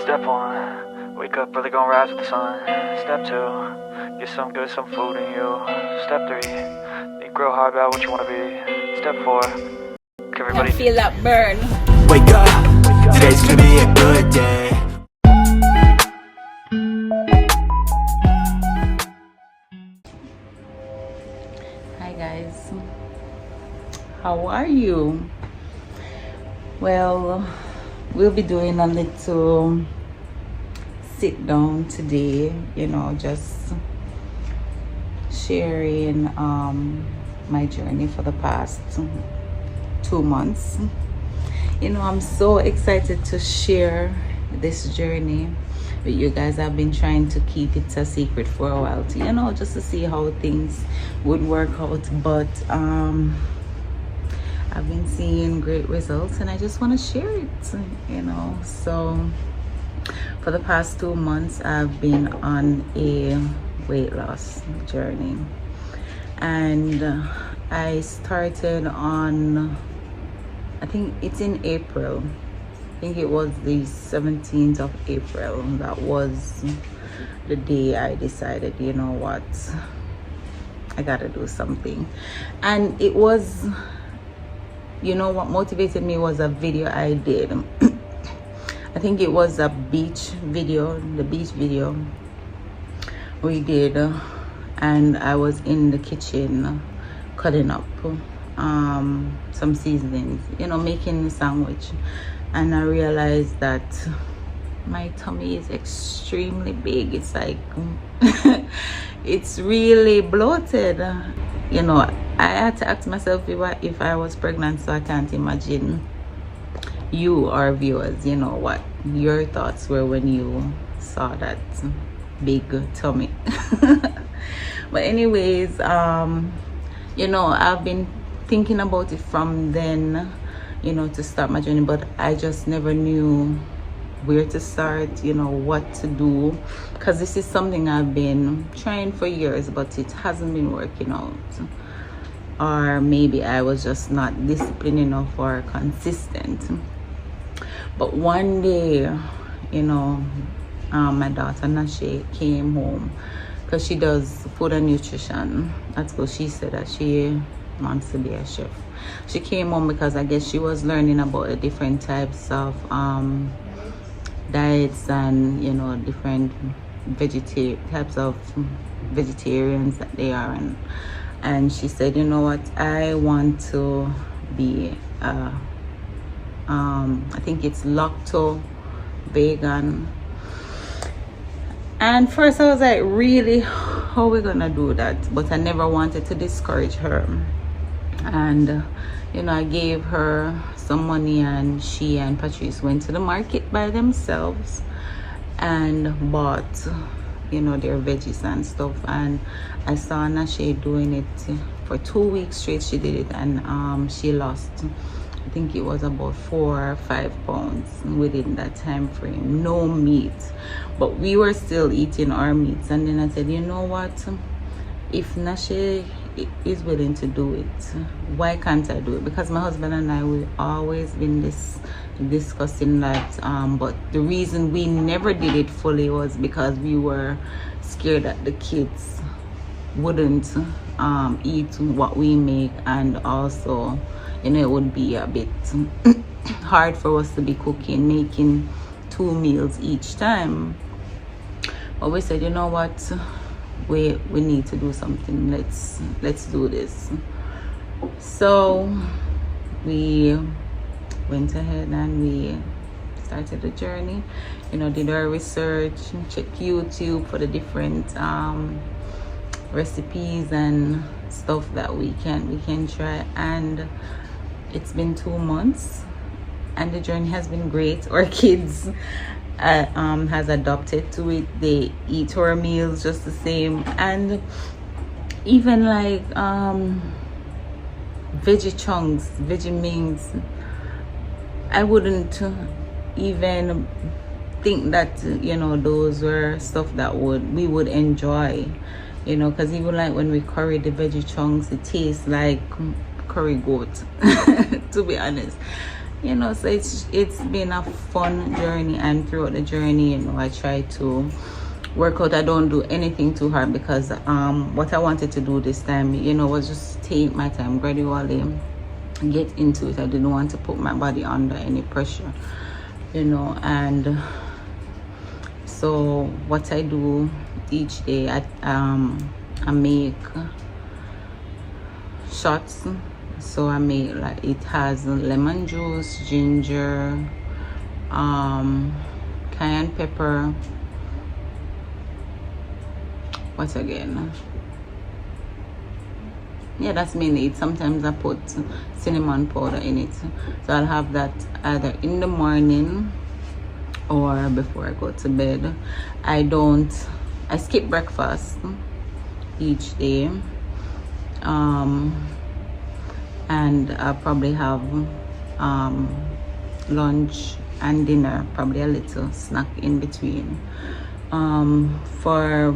Step 1, wake up early, gonna rise with the sun. Step 2, get some good, some food in you. Step 3, think real hard about what you wanna be. Step 4, everybody feel that burn. Wake up, today's gonna be a good day. Hi guys, how are you? Well, we'll be doing a little sit down today, just sharing my journey for the past 2 months. I'm so excited to share this journey with you guys. I've been trying to keep it a secret for a while to, just to see how things would work out, but I've been seeing great results and I just want to share it. So for the past 2 months I've been on a weight loss journey, and I started on, I think it's in April. I think it was the 17th of April. That was the day I decided, you know what, I gotta do something. And it was, what motivated me was a video I did. I think it was a beach video, the beach video we did, and I was in the kitchen cutting up some seasonings, making a sandwich, and I realized that my tummy is extremely big. It's like it's really bloated. I had to ask myself if I was pregnant, so I can't imagine you, our viewers, what your thoughts were when you saw that big tummy. But anyways, I've been thinking about it from then, to start my journey, but I just never knew where to start, what to do, because this is something I've been trying for years, but it hasn't been working out. Or maybe I was just not disciplined enough or consistent. But one day, my daughter Aneisha came home, because she does food and nutrition. That's what she said, that she wants to be a chef. She came home because I guess she was learning about the different types of diets and different types of vegetarians that they are, and she said, you know what, I want to be I think it's lacto vegan. And first I was like, really, how are we gonna do that? But I never wanted to discourage her, and I gave her some money, and she and Patrice went to the market by themselves and bought their veggies and stuff. And I saw Aneisha doing it for 2 weeks straight. She did it, and she lost, I think it was about 4 or 5 pounds within that time frame. No meat, but we were still eating our meats. And then I said, you know what, if Aneisha is willing to do it, why can't I do it? Because my husband and I, we've always been discussing that, but the reason we never did it fully was because we were scared that the kids wouldn't eat what we make, and also it would be a bit hard for us to be making 2 meals each time. But we said, you know what, we need to do something. Let's do this. So we went ahead and we started the journey, did our research, checked YouTube for the different recipes and stuff that we can try. And it's been 2 months and the journey has been great. Our kids has adopted to it. They eat our meals just the same, and even like veggie chunks, veggie mings, I wouldn't even think that those were stuff that we would enjoy, because even like when we curry the veggie chunks, it tastes like curry goat to be honest. you know, so it's been a fun journey, and throughout the journey, you know, I try to work out. I don't do anything too hard because what I wanted to do this time, you know, was just take my time, gradually get into it. I didn't want to put my body under any pressure, you know. And so what I do each day, I make shots. So I make, like, it has lemon juice, ginger, cayenne pepper, what again, yeah, that's mainly it. Sometimes I put cinnamon powder in it, so I'll have that either in the morning or before I go to bed. I skip breakfast each day, and I'll probably have lunch and dinner, probably a little snack in between. For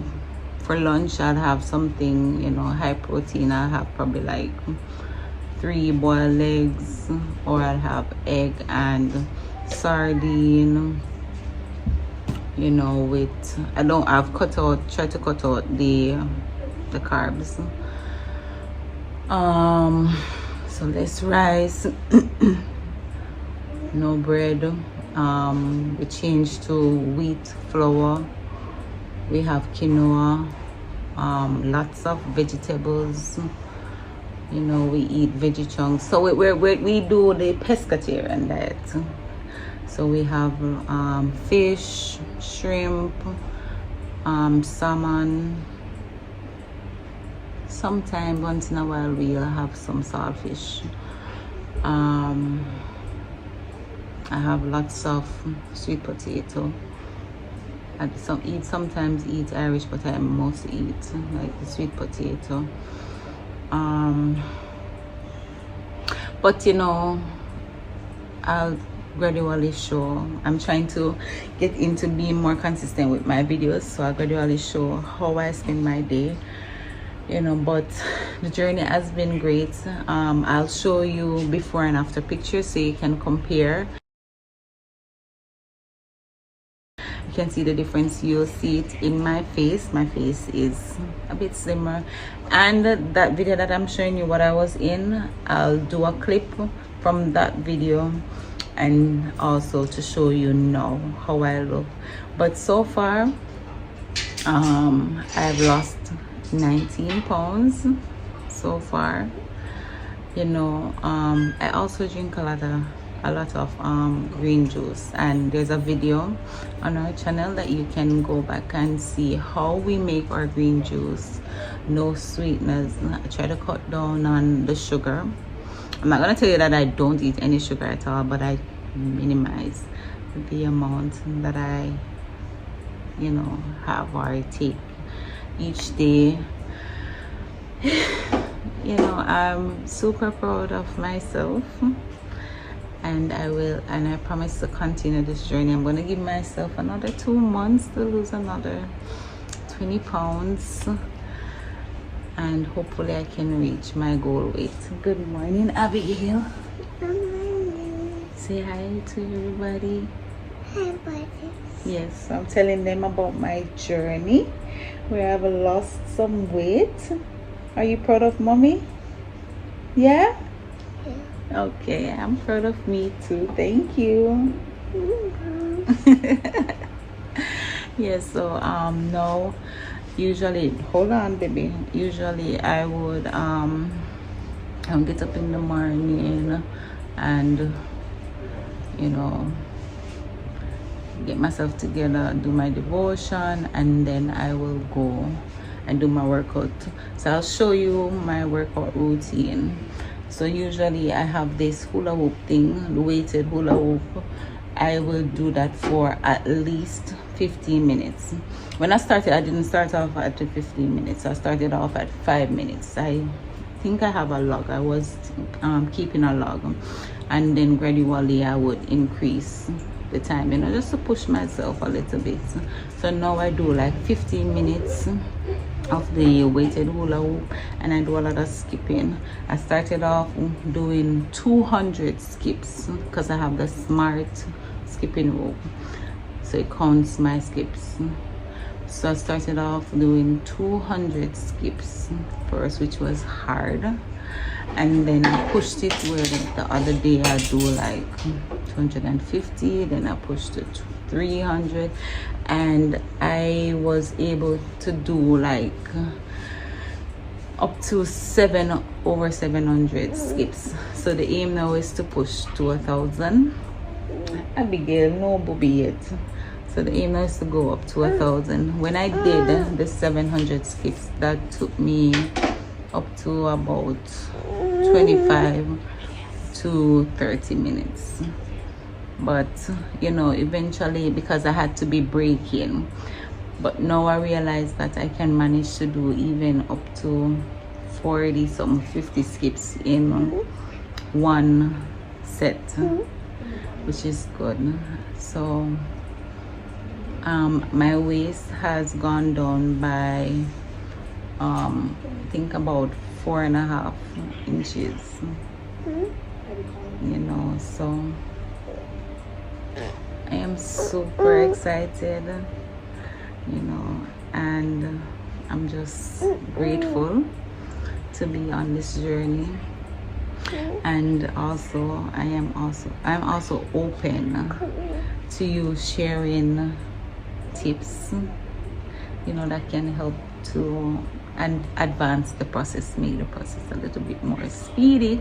lunch, I'll have something, you know, high protein. I'll have probably like 3 boiled eggs, or I'll have egg and sardine, you know, with, try to cut out the carbs. So less rice, no bread. We changed to wheat flour. We have quinoa, lots of vegetables, you know. We eat veggie chunks. So we do the pescatarian diet. So we have fish, shrimp, salmon. Sometimes, once in a while, we'll have some saltfish. I have lots of sweet potato. I sometimes eat Irish, but I mostly eat like the sweet potato. But you know, I'll gradually show. I'm trying to get into being more consistent with my videos, so I'll gradually show how I spend my day, you know. But the journey has been great. I'll show you before and after pictures so you can compare. You can see the difference. You'll see it in my face. My face is a bit slimmer, and that video that I'm showing you what I was in, I'll do a clip from that video, and also to show you now how I look. But so far, I've lost 19 pounds so far, you know. I also drink a lot of green juice, and there's a video on our channel that you can go back and see how we make our green juice. No sweeteners. I try to cut down on the sugar. I'm not gonna tell you that I don't eat any sugar at all, but I minimize the amount that I, you know, have or take each day. You know, I'm super proud of myself, and I promise to continue this journey. I'm going to give myself another 2 months to lose another 20 pounds, and hopefully I can reach my goal weight. Good morning, Abigail. Good morning. Say hi to everybody. Hi, buddy. Yes, I'm telling them about my journey where I've lost some weight. Are you proud of mommy? Yeah? Okay, I'm proud of me too. Thank you. Yes, so no, usually, hold on baby, usually I would I'll get up in the morning and, you know, get myself together, do my devotion, and then I will go and do my workout. So I'll show you my workout routine. So usually I have this hula hoop thing, the weighted hula hoop. I will do that for at least 15 minutes. When I started, I didn't start off at 15 minutes. I started off at 5 minutes. I think I have a log. I was keeping a log, and then gradually I would increase the time, you know, just to push myself a little bit. So now I do like 15 minutes of the weighted hula hoop, and I do a lot of skipping. I started off doing 200 skips because I have the smart skipping rope, so it counts my skips. So I started off doing 200 skips first, which was hard, and then I pushed it where the other day I do like 250, then I pushed to 300, and I was able to do like up to over 700 skips. So the aim now is to push to 1,000. Abigail, no booby yet. So the aim now is to go up to 1,000. When I did the 700 skips, that took me up to about 25 to 30 minutes. But you know, eventually, because I had to be breaking, but now I realize that I can manage to do even up to 40 some 50 skips in one set, which is good. So my waist has gone down by I think about 4.5 inches, you know. So I am super excited, you know, and I'm just grateful to be on this journey. And also I'm also open to you sharing tips, you know, that can help to and advance the process, make the process a little bit more speedy.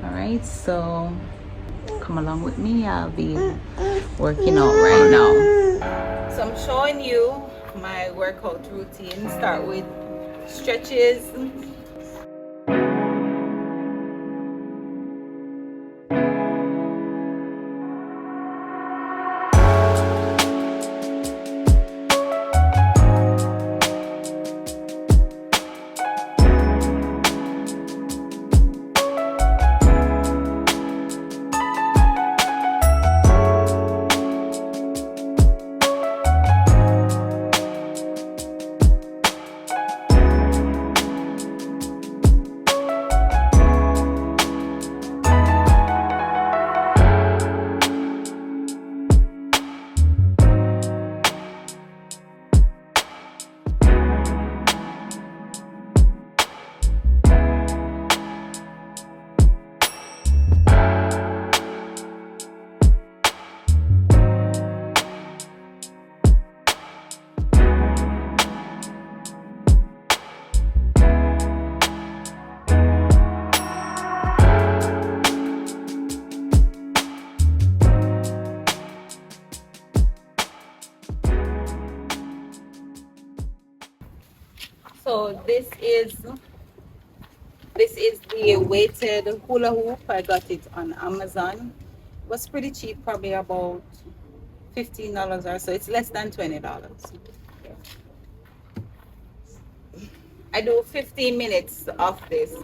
All right, so come along with me. I'll be working out right now. So I'm showing you my workout routine. Start with stretches. So this is the weighted hula hoop. I got it on Amazon. It was pretty cheap, probably about $15 or so. It's less than $20. I do 15 minutes of this.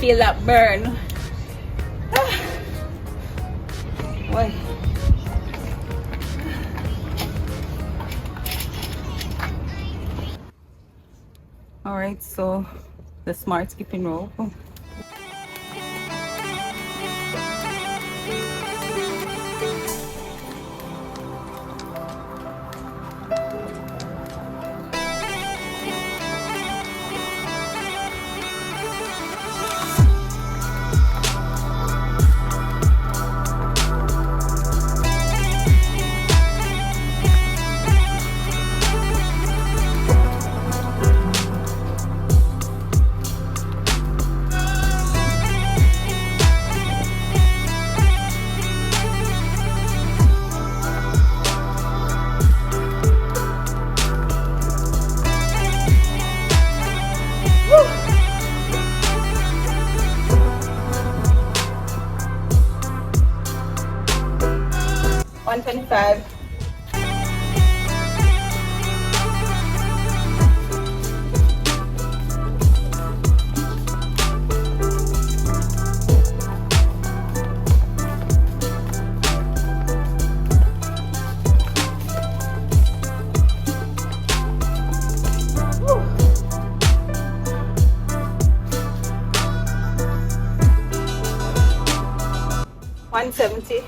feel that burn. Why? All right, so the smart skipping rope. $125. $170.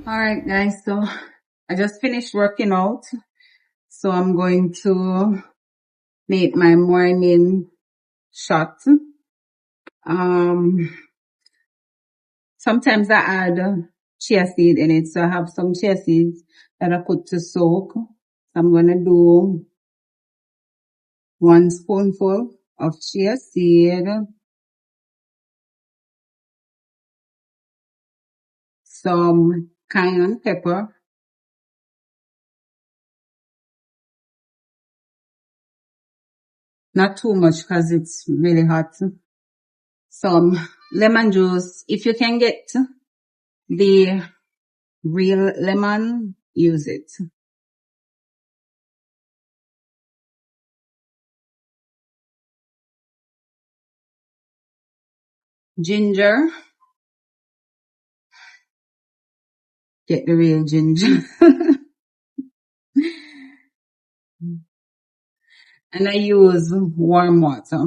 Alright guys, so I just finished working out. So I'm going to make my morning shot. Sometimes I add chia seed in it. So I have some chia seeds that I put to soak. So I'm going to do 1 spoonful of chia seed, some cayenne pepper, not too much because it's really hot, some lemon juice. If you can get the real lemon, use it. Ginger, get the real ginger. And I use warm water.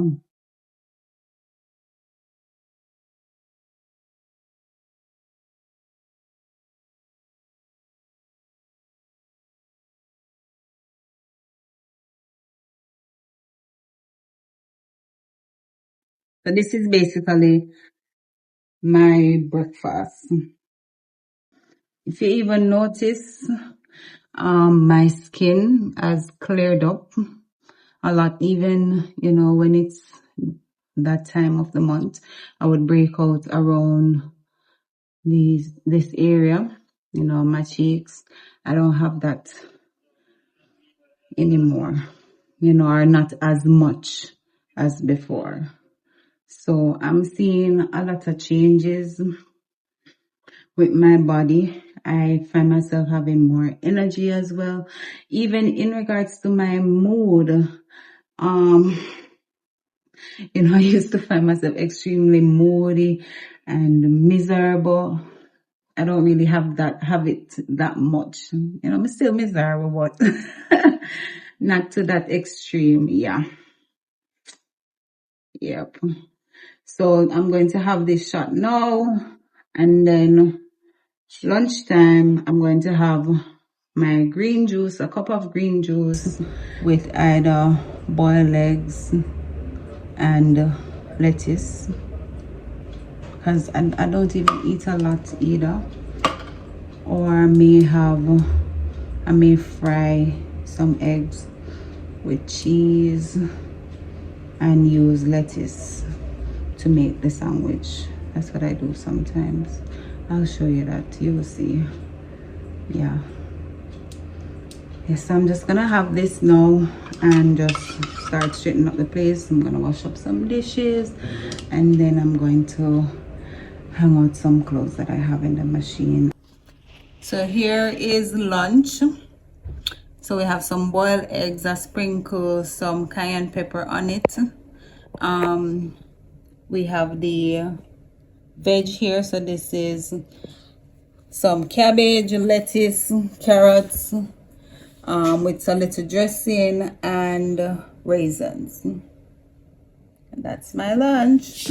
So this is basically my breakfast. If you even notice, my skin has cleared up a lot. Even, you know, when it's that time of the month, I would break out around this area, you know, my cheeks. I don't have that anymore, you know, or not as much as before. So I'm seeing a lot of changes with my body. I find myself having more energy as well. Even in regards to my mood, you know, I used to find myself extremely moody and miserable. I don't really have it that much. You know, I'm still miserable, but not to that extreme. Yeah. Yep. So I'm going to have this shot now, and then lunchtime I'm going to have my green juice, a cup of green juice with either boiled eggs and lettuce, because I don't even eat a lot either. Or I may fry some eggs with cheese and use lettuce to make the sandwich. That's what I do sometimes. I'll show you that, you will see. Yeah. Yes, I'm just gonna have this now and just start straightening up the place. I'm gonna wash up some dishes and then I'm going to hang out some clothes that I have in the machine. So here is lunch. So we have some boiled eggs. I sprinkle some cayenne pepper on it. We have the veg here. So this is some cabbage, lettuce, carrots, with a little dressing and raisins. And that's my lunch.